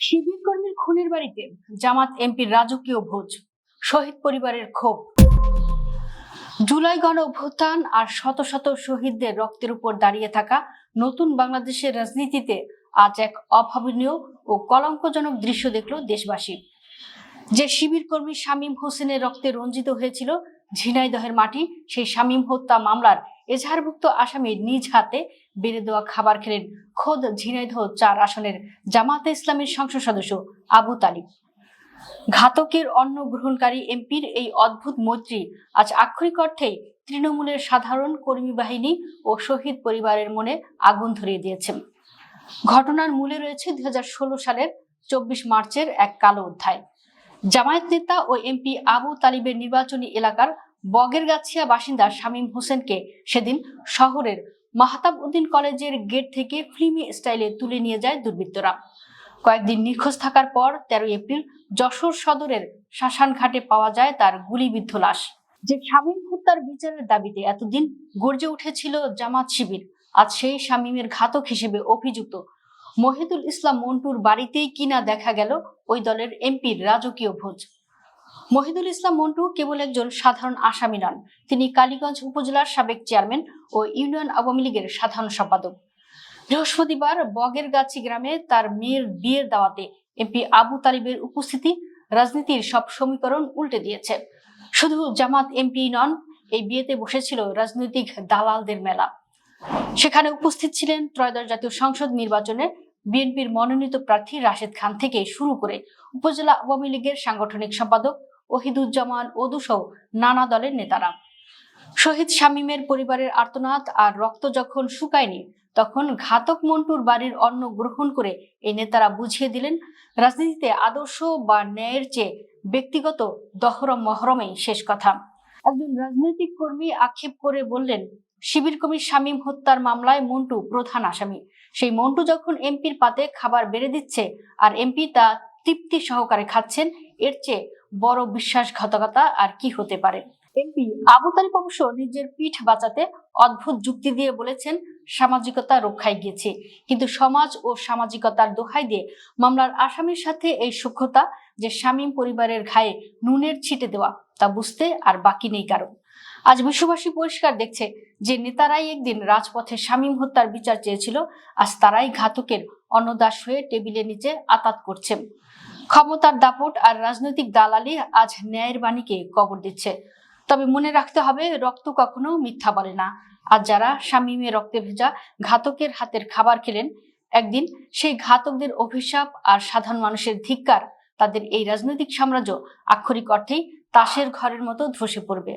শিবির কর্মীর খুনের বাড়িতে জামাত এমপির রাজকীয় ভোজ, শহীদ পরিবারের ক্ষোভ। জুলাই গণ অভ্যুত্থান আর শত শত শহীদদের রক্তের উপর দাঁড়িয়ে থাকা নতুন বাংলাদেশের রাজনীতিতে আজ এক অভাবনীয় ও কলঙ্কজনক দৃশ্য দেখল দেশবাসী। যে শিবির কর্মী শামীম হোসেনের রক্তে রঞ্জিত হয়েছিল ঝিনাইদহের মাটি, সেই শামীম হত্যা মামলার এজাহারভুক্ত আসামির নিজ হাতে বেড়ে দেওয়া খাবার খেলেন খোদ ঝিনাইদহ ৪ আসনের জামাতে ইসলামীর সংসদ সদস্য আবু তালিব। ঘাতকের অন্ন গ্রহণকারী এমপির এই অদ্ভুত মৈত্রী আজ আক্ষরিক অর্থেই তৃণমূলের সাধারণ কর্মী বাহিনী ও শহীদ পরিবারের মনে আগুন ধরিয়ে দিয়েছে। ঘটনার মূলে রয়েছে 2016 সালের 24 মার্চের এক কালো অধ্যায়। জামায়াত নেতা ও এমপি আবু তালিবের নির্বাচনী এলাকার বগেরগাছিয়া বাসিন্দা শামীম হোসেনকে সেদিন শহরের মাহতাব উদ্দিন কলেজের গেট থেকে ফিল্মি স্টাইলে তুলে নিয়ে যায় দুর্বৃত্তরা। কয়েকদিন নিখোঁজ থাকার পর 13 এপ্রিল যশোর সদরের শ্মশানঘাটে পাওয়া যায় তার গুলিবিদ্ধ লাশ। যে শামীম হত্যার বিচারের দাবিতে এতদিন গর্জে উঠেছিল জামাত শিবির, আজ সেই শামীমের ঘাতক হিসেবে অভিযুক্ত মহিদুল ইসলাম মন্টুর বাড়িতেই কিনা দেখা গেল ওই দলের এমপির রাজকীয় ভোজ। মহিদুল ইসলাম মন্টু কেবল একজন সাধারণ আসামি নন, তিনি কালীগঞ্জ উপজেলার সাবেক চেয়ারম্যান ও ইউনিয়ন আওয়ামী লীগের সাধারণ সম্পাদক। বৃহস্পতিবার বগেরগাছি গ্রামে তার মেয়ের বিয়ের দাওয়াতে এমপি আবু তালিবের উপস্থিতি রাজনীতির সব সমীকরণ উল্টে দিয়েছে। শুধু জামাত এমপি নন, এই বিয়েতে বসেছিল রাজনৈতিক দালালদের মেলা। সেখানে উপস্থিত ছিলেন ত্রয়োদশ জাতীয় সংসদ নির্বাচনে বিএনপির মনোনীত প্রার্থী রাশেদ খান থেকে শুরু করে উপজেলা আওয়ামী লীগের সাংগঠনিক সম্পাদক ওহিদুজ্জামান ওদু সহ নানা দলের নেতারা। শহীদ শামীমের পরিবারের আর্তনাদ আর রক্ত যখন শুকায়নি, তখন ঘাতক মন্টুর বাড়ির অন্ন গ্রহণ করে এই নেতারা বুঝিয়ে দিলেন রাজনীতিতে আদর্শ বা ন্যায়ের চেয়ে ব্যক্তিগত দহরম মহরমেই শেষ কথা। একজন রাজনৈতিক কর্মী আক্ষেপ করে বললেন, শিবির কর্মী শামীম হত্যার মামলায় মন্টু প্রধান আসামি। সেই মন্টু যখন এমপির পাতে খাবার বেড়ে দিচ্ছে আর এমপি তা তৃপ্তি সহকারে খাচ্ছেন, এর চেয়ে বড় বিশ্বাসঘাতকতা আর কি হতে পারে। এমপি আবু তালিব অবশ্য নিজের পিঠ বাঁচাতে অদ্ভুত যুক্তি দিয়ে বলেছেন, সামাজিকতা রক্ষায় গিয়েছে, কিন্তু সমাজ ও সামাজিকতার দোহাই দিয়ে মামলার আসামির সাথে এই সূক্ষ্মতা যে শামীম পরিবারের ঘায়ে নুনের ছিটে দেওয়া, তা বুঝতে আর বাকি নেই কারণ। আজ বিশ্ববাসী পরিষ্কার দেখছে যে নেতারাই একদিন রাজপথে শামীম হত্যার বিচার চেয়েছিল, আজ তারাই ঘাতকের অন্নদাস হয়ে টেবিলের নিচে আতাত করছে। ক্ষমতার দাপট আর রাজনৈতিক দালালি আজ ন্যায়ের বাণীকে কবর দিচ্ছে। তবে মনে রাখতে হবে, রক্ত কখনো মিথ্যা বলে না। আজ যারা শামীমের রক্তে ভেজা ঘাতকের হাতের খাবার খেলেন, একদিন সেই ঘাতকদের অভিশাপ আর সাধারণ মানুষের ধিক্কার, তাদের এই রাজনৈতিক সাম্রাজ্য আক্ষরিক অর্থেই তাসের ঘরের মতো ধসে পড়বে।